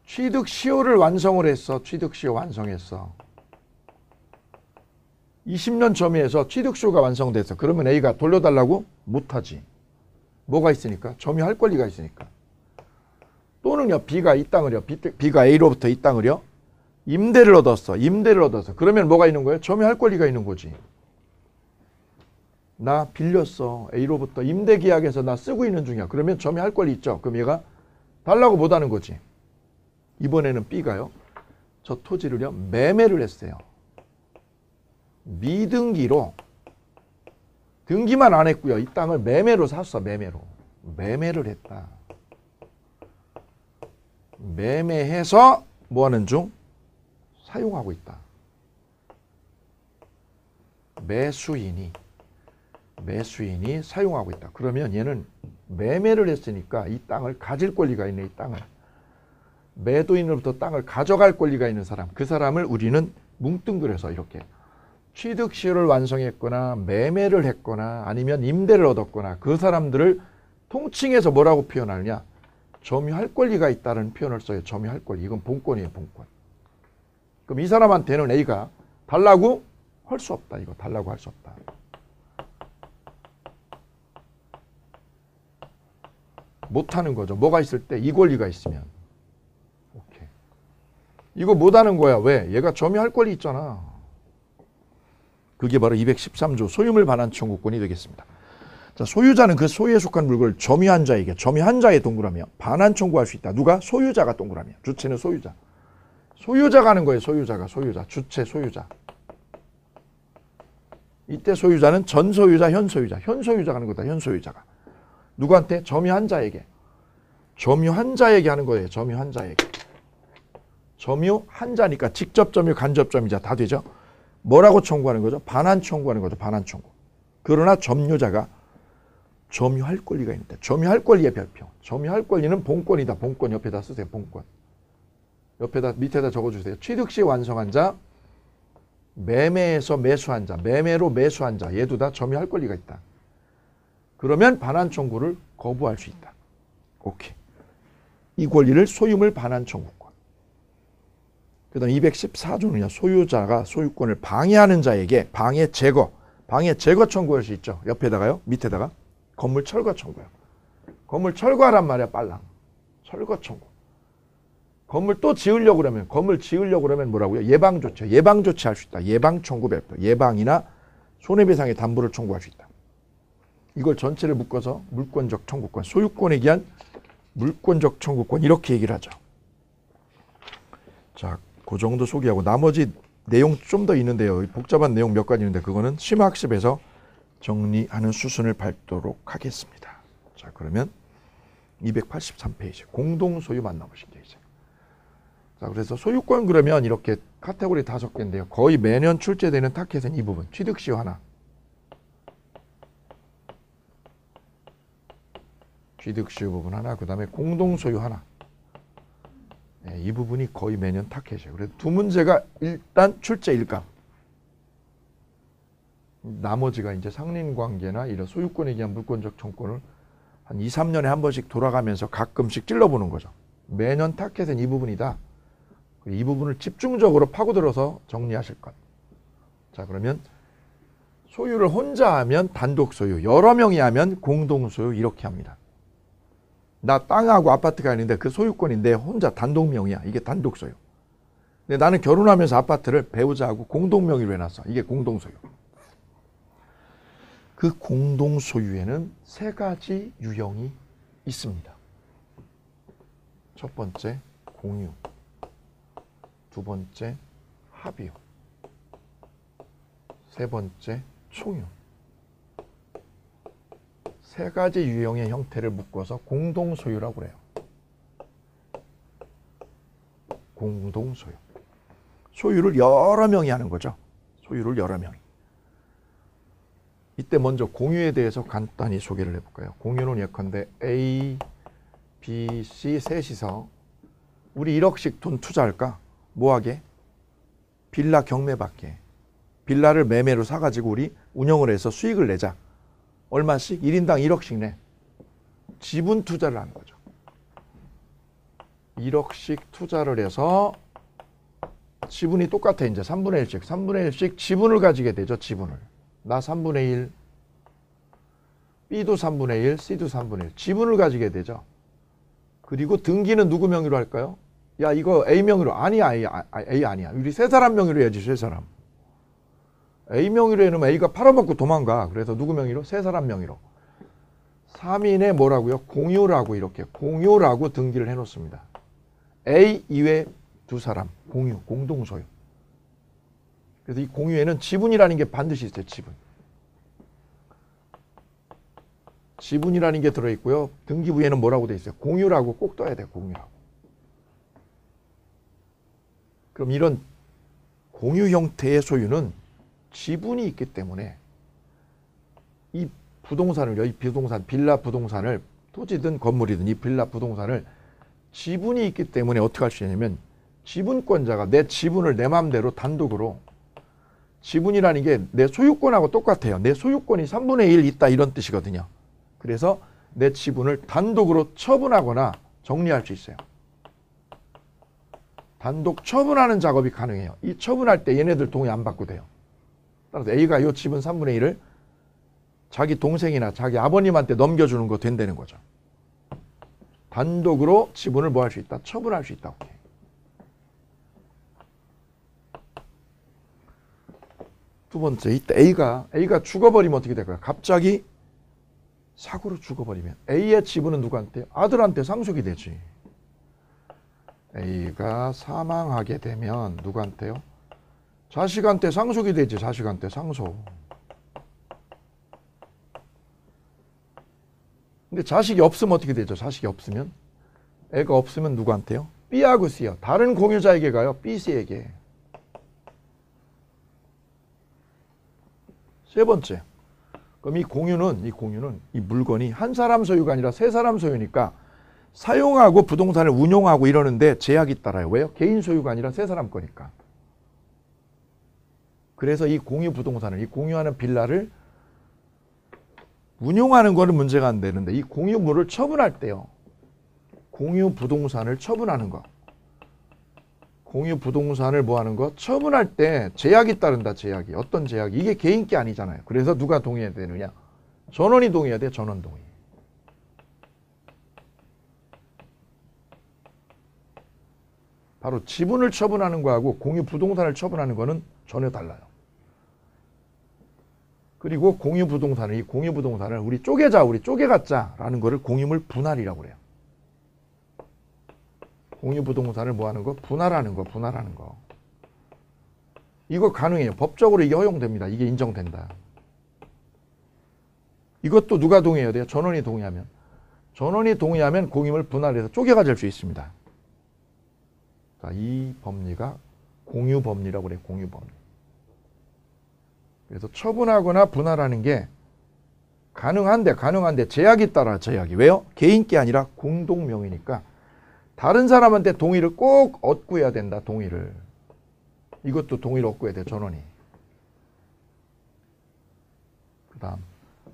Speaker 1: 취득시효를 완성을 했어. 취득시효 완성했어. 20년 점유해서 취득시효가 완성됐어. 그러면 A가 돌려달라고? 못하지. 뭐가 있으니까? 점유할 권리가 있으니까. 또는요. B가 이 땅을요. B가 A로부터 이 땅을요. 임대를 얻었어. 임대를 얻었어. 그러면 뭐가 있는 거예요? 점유할 권리가 있는 거지. 나 빌렸어. A로부터 임대 계약에서 나 쓰고 있는 중이야. 그러면 점유할 권리 있죠. 그럼 얘가 달라고 못하는 거지. 이번에는 B가요. 저 토지를요. 매매를 했어요. 미등기로 등기만 안 했고요. 이 땅을 매매로 샀어. 매매로. 매매를 했다. 매매해서 뭐하는 중? 사용하고 있다. 매수인이 사용하고 있다. 그러면 얘는 매매를 했으니까 이 땅을 가질 권리가 있네. 이 땅을. 매도인으로부터 땅을 가져갈 권리가 있는 사람. 그 사람을 우리는 뭉뚱그려서 이렇게 취득시효를 완성했거나 매매를 했거나 아니면 임대를 얻었거나 그 사람들을 통칭해서 뭐라고 표현하느냐. 점유할 권리가 있다는 표현을 써요. 점유할 권리. 이건 본권이에요. 본권. 그럼 이 사람한테는 A가 달라고 할 수 없다. 이거 달라고 할 수 없다. 못하는 거죠. 뭐가 있을 때 이 권리가 있으면. 오케이. 이거 못하는 거야. 왜? 얘가 점유할 권리 있잖아. 그게 바로 213조 소유물 반환 청구권이 되겠습니다. 자, 소유자는 그 소유에 속한 물건을 점유한 자에게 점유한 자의 동그라미야. 반환 청구할 수 있다. 누가? 소유자가 동그라미야. 주체는 소유자. 소유자가 하는 거예요. 소유자가. 주체 소유자. 이때 소유자는 전 소유자, 현 소유자. 현 소유자가 하는 거다. 현 소유자가. 누구한테? 점유한 자에게. 점유한 자에게 하는 거예요. 점유한 자에게. 점유한 자니까 직접 점유, 간접 점유자 다 되죠. 뭐라고 청구하는 거죠? 반환 청구하는 거죠. 반환 청구. 그러나 점유자가 점유할 권리가 있는데 점유할 권리의 별표. 점유할 권리는 본권이다. 본권 옆에다 쓰세요. 본권. 옆에다 밑에다 적어주세요. 취득시 완성한 자, 매매에서 매수한 자, 매매로 매수한 자. 얘도 다 점유할 권리가 있다. 그러면 반환 청구를 거부할 수 있다. 오케이. 이 권리를 소유물 반환 청구권. 그 다음 214조는요. 소유자가 소유권을 방해하는 자에게 방해 제거 청구할 수 있죠. 옆에다가요. 밑에다가 건물 철거 청구요. 건물 철거하란 말이야. 빨랑. 철거 청구. 건물 또 지으려고 그러면 뭐라고요? 예방조치 할 수 있다. 예방 청구 별표. 예방이나 손해배상의 담보를 청구할 수 있다. 이걸 전체를 묶어서 물권적 청구권, 소유권에 기한 물권적 청구권 이렇게 얘기를 하죠. 자, 그 정도 소개하고 나머지 내용 좀 더 있는데요. 복잡한 내용 몇 가지 있는데 그거는 심화학습에서 정리하는 수순을 밟도록 하겠습니다. 자, 그러면 283페이지 공동소유 만나보실게요. 이제. 자, 그래서 소유권 그러면 이렇게 카테고리 5개인데요. 거의 매년 출제되는 타켓은 이 부분. 취득시효 하나. 취득시효 부분 하나. 그 다음에 공동소유 하나. 네, 이 부분이 거의 매년 타켓이에요. 그래서 두 문제가 일단 출제 1감. 나머지가 이제 상린관계나 이런 소유권에 대한 물권적 청구권을 한 2, 3년에 한 번씩 돌아가면서 가끔씩 찔러보는 거죠. 매년 타켓은 이 부분이다. 이 부분을 집중적으로 파고들어서 정리하실 것. 자, 그러면 소유를 혼자 하면 단독 소유, 여러 명이 하면 공동 소유 이렇게 합니다. 나 땅하고 아파트가 있는데 그 소유권이 내 혼자 단독 명의야. 이게 단독 소유. 근데 나는 결혼하면서 아파트를 배우자하고 공동 명의로 해놨어. 이게 공동 소유. 그 공동 소유에는 3가지 유형이 있습니다. 첫 번째, 공유. 두 번째, 합유. 세 번째, 총유. 3가지 유형의 형태를 묶어서 공동소유라고 그래요. 공동소유. 소유를 여러 명이 하는 거죠. 소유를 여러 명이. 이때 먼저 공유에 대해서 간단히 소개를 해볼까요? 공유는 예컨대 A, B, C 셋이서 우리 1억씩 돈 투자할까? 뭐하게? 빌라 경매 받게. 빌라를 매매로 사가지고 우리 운영을 해서 수익을 내자. 얼마씩? 1인당 1억씩 내. 지분 투자를 하는 거죠. 1억씩 투자를 해서 지분이 똑같아. 이제 3분의 1씩. 3분의 1씩 지분을 가지게 되죠. 지분을. 나 3분의 1, B도 3분의 1, C도 3분의 1. 지분을 가지게 되죠. 그리고 등기는 누구 명의로 할까요? 야, 이거 A 명의로. 아니야, A 아니야. 우리 3사람 명의로 해야지, 3사람. A 명의로 해놓으면 A가 팔아먹고 도망가. 그래서 누구 명의로? 3사람 명의로. 3인의 뭐라고요? 공유라고 이렇게 공유라고 등기를 해놓습니다. A 이외 2사람 공유, 공동소유. 그래서 이 공유에는 지분이라는 게 반드시 있어요. 지분. 지분이라는 게 들어있고요. 등기부에는 뭐라고 돼 있어요? 공유라고 꼭 떠야 돼요. 공유라고. 그럼 이런 공유 형태의 소유는 지분이 있기 때문에 이 부동산을요, 이 부동산, 빌라 부동산을 토지든 건물이든 이 빌라 부동산을 지분이 있기 때문에 어떻게 할 수 있냐면 지분권자가 내 지분을 내 마음대로 단독으로 지분이라는 게 내 소유권하고 똑같아요. 내 소유권이 3분의 1 있다 이런 뜻이거든요. 그래서 내 지분을 단독으로 처분하거나 정리할 수 있어요. 단독 처분하는 작업이 가능해요. 이 처분할 때 얘네들 동의 안 받고 돼요. 따라서 A가 이 지분 3분의 1을 자기 동생이나 자기 아버님한테 넘겨주는 거 된다는 거죠. 단독으로 지분을 뭐 할 수 있다? 처분할 수 있다. 두 번째, 이때 A가 죽어버리면 어떻게 될까요? 갑자기 사고로 죽어버리면 A의 지분은 누구한테? 아들한테 상속이 되지. A가 사망하게 되면 누구한테요? 자식한테 상속이 되지. 자식한테 상속. 근데 자식이 없으면 어떻게 되죠? 자식이 없으면? 애가 없으면 누구한테요? B하고 C요. 다른 공유자에게 가요. B, C에게. 세 번째. 그럼 이 공유는 이 물건이 한 사람 소유가 아니라 3사람 소유니까 사용하고 부동산을 운용하고 이러는데 제약이 따라요. 왜요? 개인 소유가 아니라 3사람 거니까. 그래서 이 공유 부동산을, 이 공유하는 빌라를 운용하는 거는 문제가 안 되는데 이 공유물을 처분할 때요. 공유 부동산을 처분하는 거. 공유 부동산을 뭐 하는 거? 처분할 때 제약이 따른다. 제약이. 어떤 제약이? 이게 개인 게 아니잖아요. 그래서 누가 동의해야 되느냐? 전원이 동의해야 돼. 전원 동의. 바로 지분을 처분하는 거하고 공유 부동산을 처분하는 거는 전혀 달라요. 그리고 공유 부동산을, 이 공유 부동산을 우리 쪼개자, 우리 쪼개갖자라는 거를 공유물 분할이라고 그래요. 공유 부동산을 뭐 하는 거? 분할하는 거, 분할하는 거. 이거 가능해요. 법적으로 이게 허용됩니다. 이게 인정된다. 이것도 누가 동의해야 돼요? 전원이 동의하면. 전원이 동의하면 공유물 분할해서 쪼개가질 수 있습니다. 자, 이 법리가 공유법리라고 그래. 공유법리. 그래서 처분하거나 분할하는 게 가능한데 제약이 따라 제약이. 왜요? 개인 게 아니라 공동명의니까 다른 사람한테 동의를 꼭 얻고 해야 된다. 동의를. 이것도 동의를 얻고 해야 돼. 전원이. 그 다음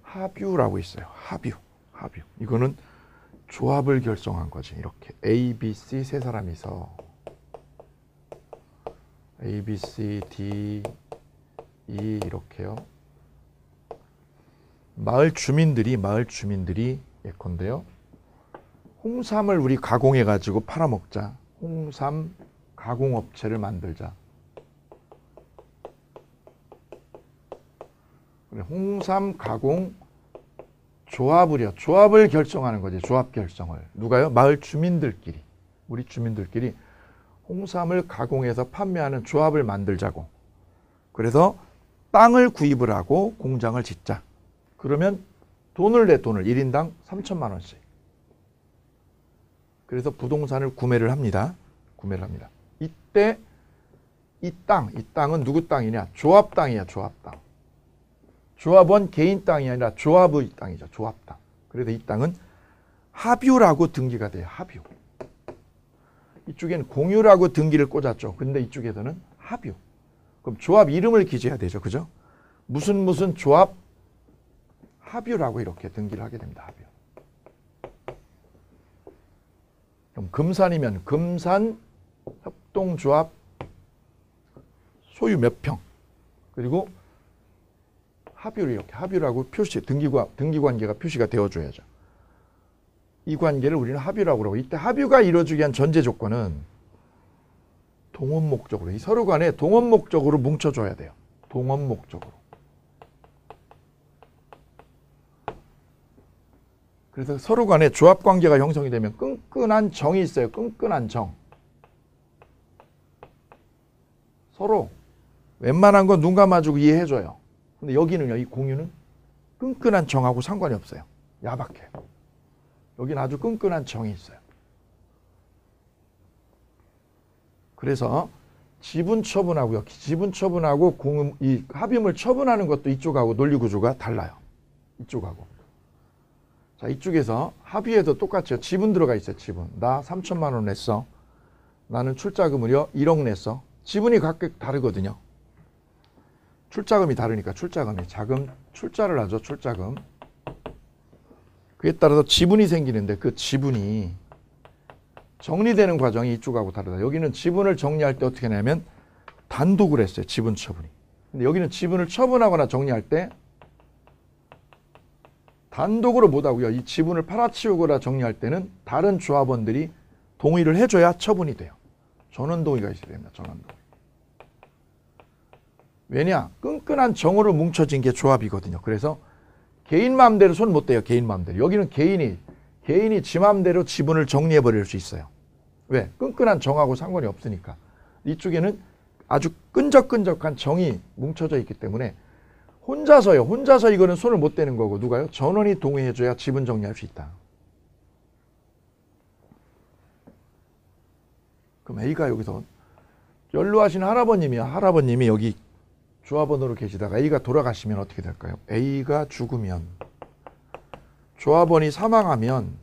Speaker 1: 합유라고 있어요. 합유. 이거는 조합을 결정한 거지. 이렇게 A, B, C 세 사람이서 A, B, C, D, E 이렇게요. 마을 주민들이 예컨대요. 홍삼을 우리 가공해 가지고 팔아먹자. 홍삼 가공업체를 만들자. 홍삼 가공 조합을 결정하는 거지. 조합 결정을. 누가요? 마을 주민들끼리. 우리 주민들끼리 홍삼을 가공해서 판매하는 조합을 만들자고. 그래서 땅을 구입을 하고 공장을 짓자. 그러면 돈을 1인당 3천만 원씩. 그래서 부동산을 구매를 합니다. 이때 이 땅은 누구 땅이냐? 조합 땅이야. 조합 땅. 조합원 개인 땅이 아니라 조합의 땅이죠. 조합 땅. 그래서 이 땅은 합유라고 등기가 돼요. 합유. 이쪽엔 공유라고 등기를 꽂았죠. 근데 이쪽에서는 합유. 그럼 조합 이름을 기재해야 되죠. 그죠? 무슨 조합 합유라고 이렇게 등기를 하게 됩니다. 합유. 그럼 금산이면 금산 협동조합 소유 몇 평. 그리고 합유를 이렇게 합유라고 표시, 등기관계가 표시가 되어줘야죠. 이 관계를 우리는 합유라고 그러고, 이때 합유가 이루어지기 위한 전제 조건은 동원 목적으로, 이 서로 간에 동원 목적으로 뭉쳐줘야 돼요. 동원 목적으로. 그래서 서로 간에 조합 관계가 형성이 되면 끈끈한 정이 있어요. 끈끈한 정. 서로 웬만한 건 눈 감아주고 이해해줘요. 근데 여기는요, 이 공유는 끈끈한 정하고 상관이 없어요. 야박해요. 여기는 아주 끈끈한 정이 있어요. 그래서 지분 처분하고요. 지분 처분하고 이 합의물 처분하는 것도 이쪽하고 논리 구조가 달라요. 이쪽하고. 자, 이쪽에서 합의에도 똑같죠. 지분 들어가 있어요. 지분. 나 3천만 원 냈어. 나는 출자금을요 1억 냈어. 지분이 각각 다르거든요. 출자금이 다르니까 자금 출자를 하죠. 출자금. 그에 따라서 지분이 생기는데 그 지분이 정리되는 과정이 이쪽하고 다르다. 여기는 지분을 정리할 때 어떻게 하냐면 단독을 했어요. 지분 처분이. 근데 여기는 지분을 처분하거나 정리할 때 단독으로 못하고요. 이 지분을 팔아치우거나 정리할 때는 다른 조합원들이 동의를 해줘야 처분이 돼요. 전원 동의가 있어야 됩니다. 전원 동의. 왜냐? 끈끈한 정으로 뭉쳐진 게 조합이거든요. 그래서 개인 마음대로 손 못 대요. 개인 마음대로. 여기는 개인이 지 마음대로 지분을 정리해버릴 수 있어요. 왜? 끈끈한 정하고 상관이 없으니까. 이쪽에는 아주 끈적끈적한 정이 뭉쳐져 있기 때문에 혼자서 이거는 손을 못 대는 거고, 누가요? 전원이 동의해줘야 지분 정리할 수 있다. 그럼 A가 여기서 연루하신 할아버님이야. 할아버님이 여기 조합원으로 계시다가 A가 돌아가시면 어떻게 될까요? A가 죽으면, 조합원이 사망하면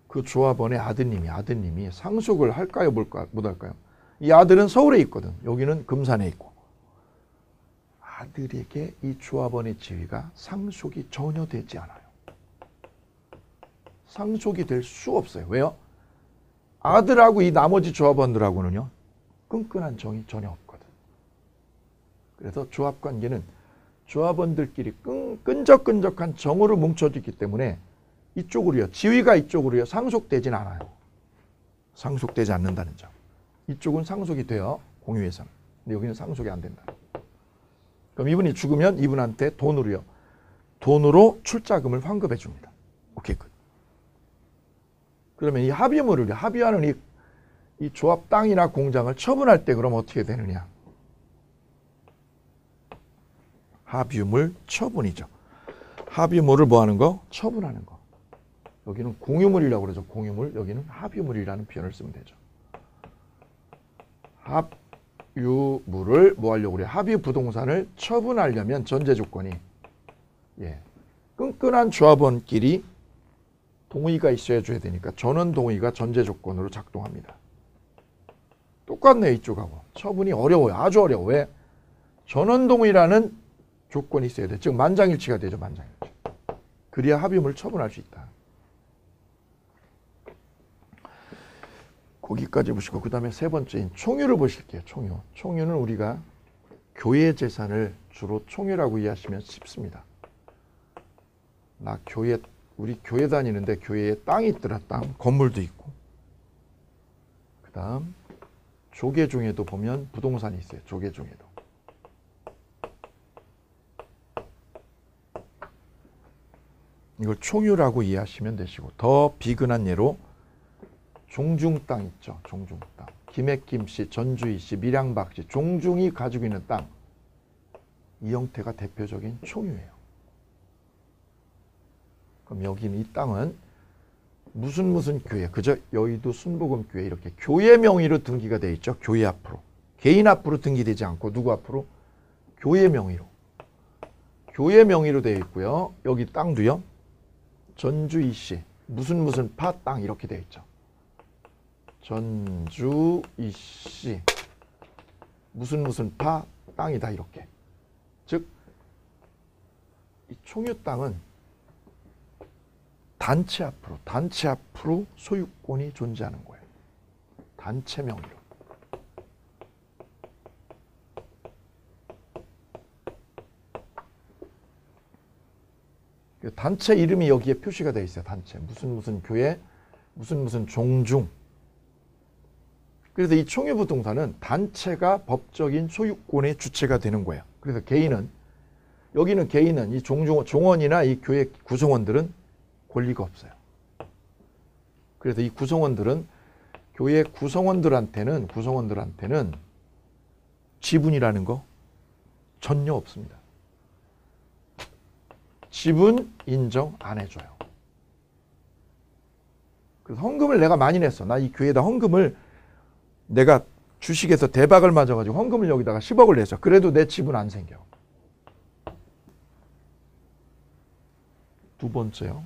Speaker 1: 그 조합원의 아드님이 상속을 할까요? 못 할까요? 이 아들은 서울에 있거든. 여기는 금산에 있고. 아들에게 이 조합원의 지위가 상속이 전혀 되지 않아요. 상속이 될 수 없어요. 왜요? 아들하고 이 나머지 조합원들하고는요, 끈끈한 정이 전혀 없거든. 그래서 조합관계는 조합원들끼리 끈적끈적한 정으로 뭉쳐지기 때문에 이쪽으로요, 지위가 이쪽으로요, 상속되진 않아요. 상속되지 않는다는 점. 이쪽은 상속이 돼요. 공유에서는. 근데 여기는 상속이 안 된다. 그럼 이분이 죽으면 이분한테 돈으로 출자금을 환급해 줍니다. 오케이, 끝. 그러면 이 합의물을, 합의하는 이 조합 땅이나 공장을 처분할 때 그럼 어떻게 되느냐? 합의물 처분이죠. 합의물을 뭐 하는 거? 처분하는 거. 여기는 공유물이라고 그러죠. 공유물. 여기는 합유물이라는 표현을 쓰면 되죠. 합유물을 뭐 하려고 그래요? 합유 부동산을 처분하려면 전제 조건이 끈끈한 조합원끼리 동의가 있어야 줘야 되니까 전원 동의가 전제 조건으로 작동합니다. 똑같네 이쪽하고. 처분이 어려워요. 아주 어려워. 왜? 전원 동의라는 조건이 있어야 돼. 즉 만장일치가 되죠. 만장일치. 그래야 합의물 처분할 수 있다. 거기까지 보시고 그 다음에 세 번째인 총유를 보실게요. 총유. 총유는 우리가 교회 재산을 주로 총유라고 이해하시면 쉽습니다. 우리 교회 다니는데 교회에 땅이 있더라. 땅. 건물도 있고. 그 다음 조계 중에도 보면 부동산이 있어요. 조계 중에도. 이걸 총유라고 이해하시면 되시고 더 비근한 예로 종중 땅 있죠. 종중 땅. 김해김씨, 전주희씨, 밀양박씨, 종중이 가지고 있는 땅. 이 형태가 대표적인 총유예요. 그럼 여기는 이 땅은 무슨 교회, 그저 여의도 순복음교회 이렇게 교회 명의로 등기가 돼 있죠. 교회 앞으로. 개인 앞으로 등기되지 않고 누구 앞으로? 교회 명의로. 교회 명의로 되어 있고요. 여기 땅도요. 전주희씨, 무슨 파 땅 이렇게 되어 있죠. 전주희씨, 무슨 파 땅이다 이렇게. 즉, 이 총유 땅은 단체 앞으로 소유권이 존재하는 거예요. 단체 명의로. 단체 이름이 여기에 표시가 되어 있어요. 단체. 무슨 교회, 무슨 종중. 그래서 이 총유부동산은 단체가 법적인 소유권의 주체가 되는 거예요. 그래서 여기는 개인은 이 종원이나 이 교회 구성원들은 권리가 없어요. 그래서 이 구성원들은 교회 구성원들한테는 지분이라는 거 전혀 없습니다. 지분 인정 안 해줘요. 그래서 헌금을 내가 많이 냈어. 나 이 교회에다 헌금을 내가 주식에서 대박을 맞아가지고 헌금을 여기다가 10억을 냈어. 그래도 내 지분 안 생겨. 두 번째요.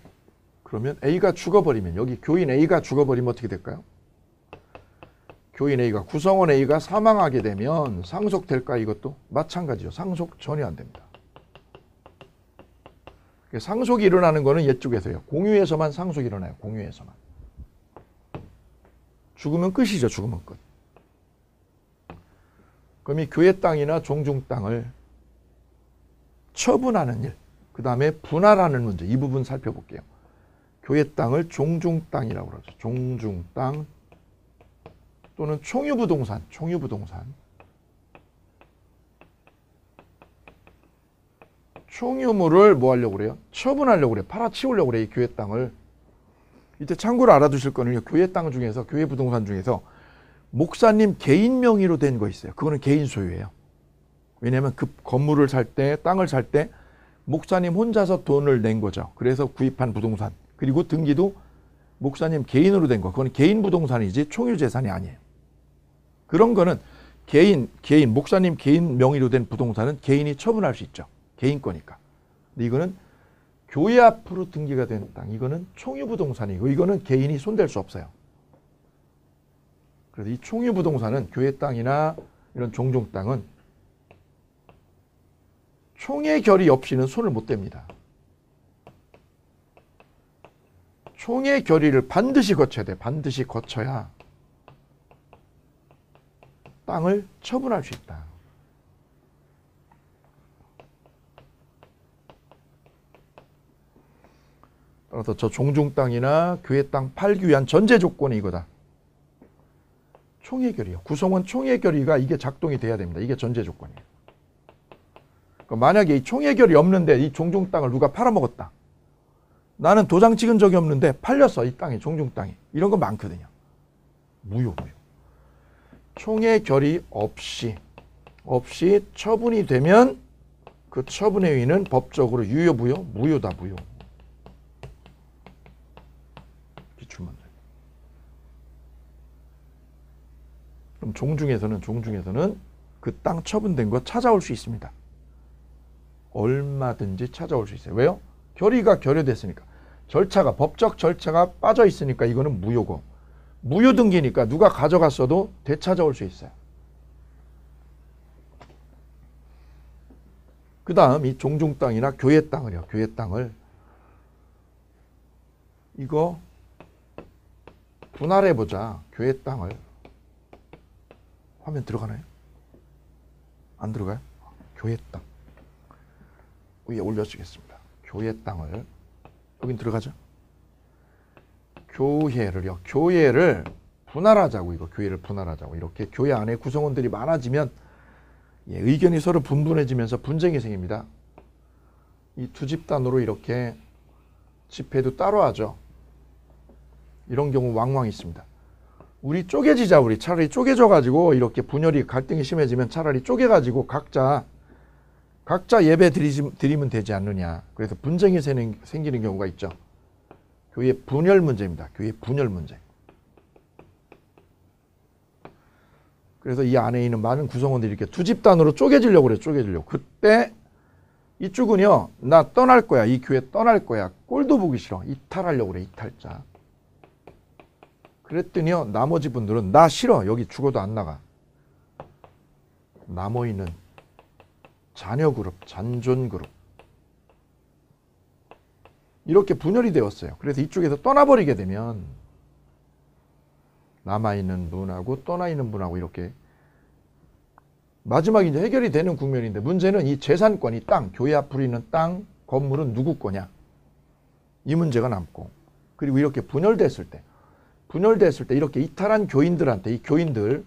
Speaker 1: 그러면 A가 죽어버리면 여기 교인 A가 죽어버리면 어떻게 될까요? 교인 A가 구성원 A가 사망하게 되면 상속될까? 이것도 마찬가지죠. 상속 전혀 안 됩니다. 상속이 일어나는 거는 이쪽에서요. 공유에서만 상속이 일어나요. 공유에서만. 죽으면 끝이죠. 죽으면 끝. 그럼 이 교회 땅이나 종중 땅을 처분하는 일, 그 다음에 분할하는 문제, 이 부분 살펴볼게요. 교회 땅을 종중 땅이라고 그러죠. 종중 땅 또는 총유부동산. 총유물을 뭐 하려고 그래요? 처분하려고 그래요. 팔아치우려고 그래요. 이 교회 땅을. 이때 참고로 알아두실 거는요. 교회 땅 중에서, 교회 부동산 중에서 목사님 개인 명의로 된 거 있어요. 그거는 개인 소유예요. 왜냐하면 그 건물을 살 때, 땅을 살 때 목사님 혼자서 돈을 낸 거죠. 그래서 구입한 부동산. 그리고 등기도 목사님 개인으로 된 거. 그건 개인 부동산이지 총유 재산이 아니에요. 그런 거는 목사님 개인 명의로 된 부동산은 개인이 처분할 수 있죠. 개인 거니까. 근데 이거는 교회 앞으로 등기가 된 땅. 이거는 총유 부동산이고 이거는 개인이 손댈 수 없어요. 그래서 이 총유 부동산은 교회 땅이나 이런 종종 땅은 총회 결의 없이는 손을 못 댑니다. 총회 결의를 반드시 거쳐야 돼. 반드시 거쳐야 땅을 처분할 수 있다. 따라서 저 종중 땅이나 교회 땅 팔기 위한 전제 조건이 이거다. 총회 결의요. 구성원 총회 결의가 이게 작동이 돼야 됩니다. 이게 전제 조건이에요. 그러니까 만약에 이 총회 결의 없는데 이 종중 땅을 누가 팔아먹었다. 나는 도장 찍은 적이 없는데 팔렸어. 이 땅이 종중 땅이. 이런 거 많거든요. 무효. 총회 결의 없이 처분이 되면 그 처분의 의의는 법적으로 유효 무효? 무효다. 무효. 그럼 종중에서는 그 땅 처분된 거 찾아올 수 있습니다. 얼마든지 찾아올 수 있어요. 왜요? 결의가 결여됐으니까. 법적 절차가 빠져 있으니까 이거는 무효고, 무효등기니까 누가 가져갔어도 되찾아올 수 있어요. 그 다음 이 종중 땅이나 교회 땅을요. 교회 땅을 이거 분할해보자. 교회 땅을. 화면 들어가나요? 안 들어가요? 교회 땅. 위에 올려주겠습니다. 교회 땅을. 여긴 들어가죠? 교회를 분할하자고, 이거 교회를 분할하자고. 이렇게 교회 안에 구성원들이 많아지면 의견이 서로 분분해지면서 분쟁이 생깁니다. 이 두 집단으로 이렇게 집회도 따로 하죠. 이런 경우 왕왕 있습니다. 우리 쪼개지자. 우리 차라리 쪼개져가지고 이렇게 분열이 갈등이 심해지면 차라리 쪼개가지고 각자 예배 드리면 되지 않느냐. 그래서 분쟁이 생기는 경우가 있죠. 교회 분열 문제입니다. 교회 분열 문제. 그래서 이 안에 있는 많은 구성원들이 이렇게 두 집단으로 쪼개지려고 그래요. 쪼개지려고. 그때 이쪽은요. 나 떠날 거야. 이 교회 떠날 거야. 꼴도 보기 싫어. 이탈하려고 그래. 이탈자. 그랬더니요. 나머지 분들은 나 싫어. 여기 죽어도 안 나가. 남아있는 자녀 그룹, 잔존 그룹. 이렇게 분열이 되었어요. 그래서 이쪽에서 떠나버리게 되면 남아있는 분하고 떠나있는 분하고 이렇게 마지막에 이제 해결이 되는 국면인데, 문제는 이 재산권, 이 땅, 교회 앞으로 있는 땅, 건물은 누구 거냐. 이 문제가 남고, 그리고 이렇게 분열됐을 때 이렇게 이탈한 교인들한테, 이 교인들,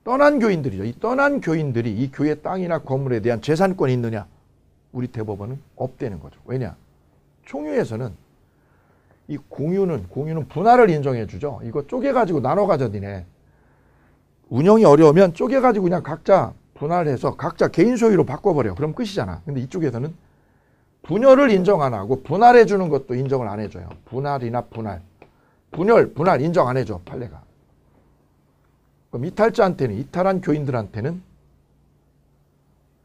Speaker 1: 떠난 교인들이죠. 이 떠난 교인들이 이 교회 땅이나 건물에 대한 재산권이 있느냐? 우리 대법원은 없다는 거죠. 왜냐? 총유에서는 이 공유는 분할을 인정해 주죠. 이거 쪼개가지고 나눠 가져 니네. 운영이 어려우면 쪼개가지고 그냥 각자 분할해서 각자 개인 소유로 바꿔버려. 그럼 끝이잖아. 근데 이쪽에서는 분열을 인정 안 하고 분할해 주는 것도 인정을 안 해줘요. 분할 인정 안 해줘. 판례가. 그럼 이탈한 교인들한테는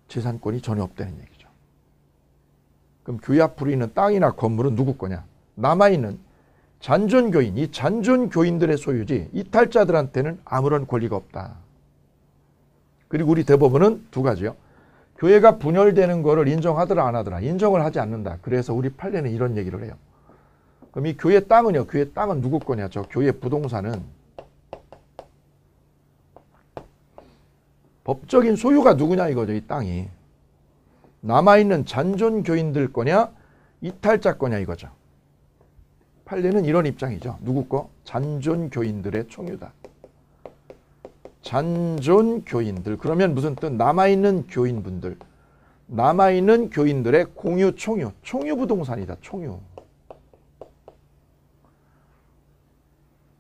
Speaker 1: 재산권이 전혀 없다는 얘기죠. 그럼 교회 앞으로 있는 땅이나 건물은 누구 거냐? 남아있는 잔존교인, 이 잔존교인들의 소유지 이탈자들한테는 아무런 권리가 없다. 그리고 우리 대법원은 두 가지요. 교회가 분열되는 거를 인정하더라 안 하더라. 인정을 하지 않는다. 그래서 우리 판례는 이런 얘기를 해요. 그럼 이 교회 땅은요. 교회 땅은 누구 거냐? 저 교회 부동산은 법적인 소유가 누구냐 이거죠. 이 땅이. 남아있는 잔존교인들 거냐? 이탈자 거냐 이거죠. 판례는 이런 입장이죠. 누구 거? 잔존교인들의 총유다. 잔존교인들. 그러면 무슨 뜻? 남아있는 교인분들. 남아있는 교인들의 공유, 총유. 총유 부동산이다. 총유.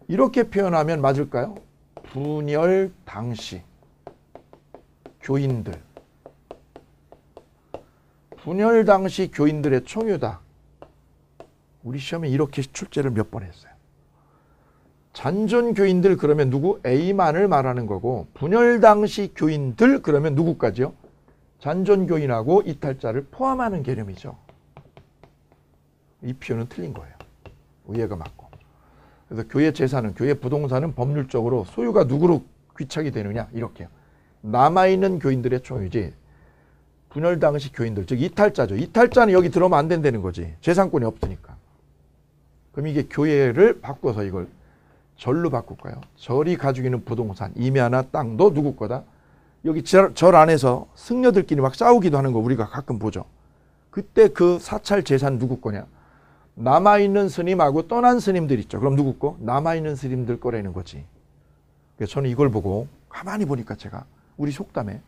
Speaker 1: 이렇게 표현하면 맞을까요? 분열 당시 교인들. 분열 당시 교인들의 총유다. 우리 시험에 이렇게 출제를 몇 번 했어요. 잔존 교인들 그러면 누구? A만을 말하는 거고, 분열 당시 교인들 그러면 누구까지요? 잔존 교인하고 이탈자를 포함하는 개념이죠. 이 표현은 틀린 거예요. 의외가 맞고. 그래서 교회 재산은, 교회 부동산은 법률적으로 소유가 누구로 귀착이 되느냐? 이렇게요. 남아있는 교인들의 총유지, 분열 당시 교인들, 즉 이탈자죠. 이탈자는 여기 들어오면 안 된다는 거지. 재산권이 없으니까. 그럼 이게 교회를 바꿔서 이걸 절로 바꿀까요? 절이 가지고 있는 부동산, 임야나 땅도 누구 거다? 여기 절 안에서 승려들끼리 막 싸우기도 하는 거 우리가 가끔 보죠. 그때 그 사찰 재산 누구 거냐? 남아있는 스님하고 떠난 스님들 있죠. 그럼 누구 거? 남아있는 스님들 거라는 거지. 그래서 저는 이걸 보고 가만히 보니까 제가 우리 속담에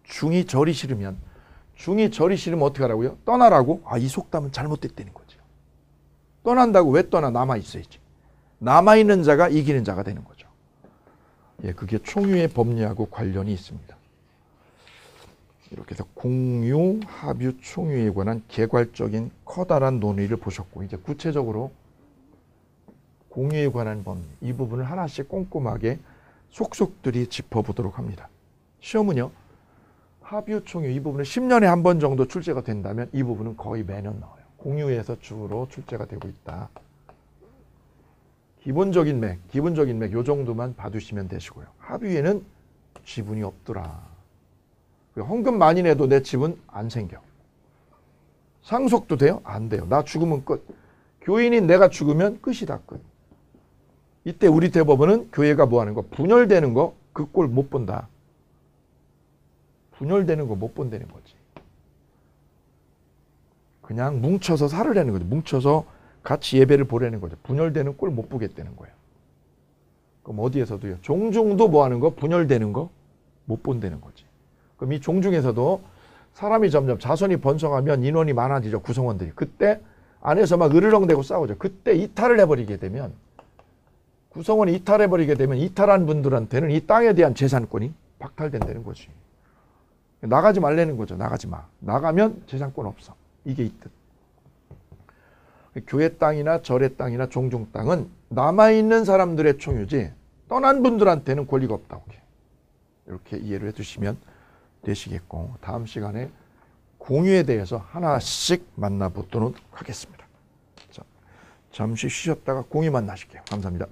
Speaker 1: 중이 절이 싫으면 어떻게 하라고요? 떠나라고? 아, 이 속담은 잘못됐다는 거죠. 떠난다고 왜 떠나? 남아있어야지. 남아있는 자가 이기는 자가 되는 거죠. 예, 그게 총유의 법리하고 관련이 있습니다. 이렇게 해서 공유, 합유, 총유에 관한 개괄적인 커다란 논의를 보셨고, 이제 구체적으로 공유에 관한 법리, 이 부분을 하나씩 꼼꼼하게 속속들이 짚어보도록 합니다. 시험은요, 합유, 총유 이 부분은 10년에 한 번 정도 출제가 된다면 이 부분은 거의 매년 나와요. 공유에서 주로 출제가 되고 있다. 기본적인 맥 요 정도만 봐두시면 되시고요. 합유에는 지분이 없더라. 헌금 많이 내도 내 지분 안 생겨. 상속도 돼요? 안 돼요. 나 죽으면 끝. 교인인 내가 죽으면 끝이다, 끝. 이때 우리 대법원은 교회가 뭐 하는 거? 분열되는 거, 그 꼴 못 본다. 분열되는 거 못 본다는 거지. 그냥 뭉쳐서 살으라는 거죠. 뭉쳐서 같이 예배를 보라는 거죠. 분열되는 꼴 못 보겠다는 거예요. 그럼 어디에서도요. 종중도 뭐 하는 거? 분열되는 거 못 본다는 거지. 그럼 이 종중에서도 사람이 점점 자손이 번성하면 인원이 많아지죠. 구성원들이. 그때 안에서 막 으르렁대고 싸우죠. 그때 이탈을 해버리게 되면 구성원이 이탈해버리게 되면 이탈한 분들한테는 이 땅에 대한 재산권이 박탈된다는 거지. 나가지 말라는 거죠. 나가지 마. 나가면 재산권 없어. 이게 이 뜻. 교회 땅이나 절의 땅이나 종중 땅은 남아있는 사람들의 총유지 떠난 분들한테는 권리가 없다고. 이렇게 이해를 해두시면 되시겠고, 다음 시간에 공유에 대해서 하나씩 만나보도록 하겠습니다. 자, 잠시 쉬셨다가 공유 만나실게요. 감사합니다.